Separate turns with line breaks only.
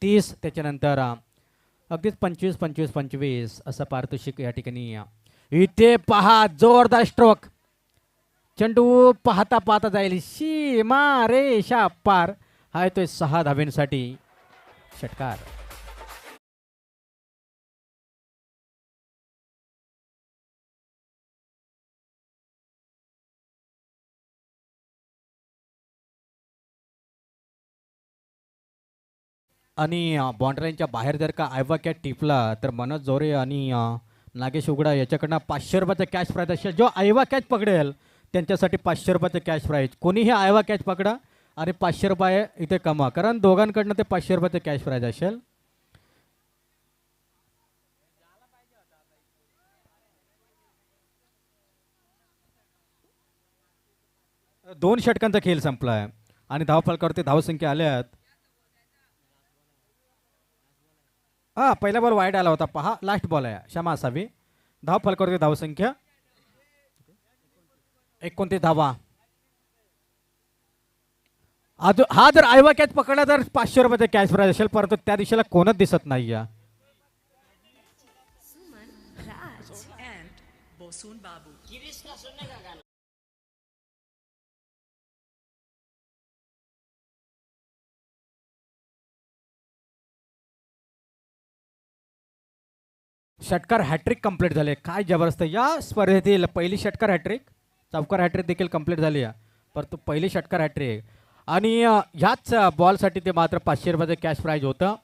30 त्याच्यानंतर अगदीच 25 25 25 असं पारितोषिक या ठिकाणी इथे पहा जोरदार स्ट्रोक. चेंडू पाहता पाहता जाईल सीमा रेषा पार. हा येतोय 6 धाब्यांसाठी षटकार. आणि बाउंड्रीच्या बाहेर जर का आयवा कॅच टिपला तर मनोज जोरे आणि नागेश उघडा याच्याकडनं 500 रुपयाचा कॅश प्राईज असेल. जो आयवा कॅच पकडेल त्यांच्यासाठी 500 रुपयाचं कॅश प्राईज. कोणीही आयवा कॅच पकडा आणि 500 रुपये इथे कमा, कारण दोघांकडनं ते 500 रुपयाचं कॅश प्राईज असेल. दोन षटकांचा खेळ संपला आहे आणि धावफलकावरती धावसंख्या आल्यात. हा पहिला बॉल वाईड आला होता. पहा लास्ट बॉल आहे, क्षमा असावी. धावफलकावरती धावसंख्या 29 धावा. हा जर आयवा कॅच पकडला तर 500 रुपयाचा कॅश प्राईज असेल, परंतु त्या दिशेला कोणच दिसत नाही.
Raj and Bosun Babu.
षटकार हॅट्रिक कंप्लीट झाले. काय जबरदस्त या स्पर्धेतील पहिली षटकार हॅट्रिक. चौकार हॅट्रिक देखील कंप्लीट झाली आहे, परंतु पहिली षटकार हॅट्रिक. आणि ह्याच बॉलसाठी ते मात्र 500 रुपयाचं कॅश प्राईज होतं.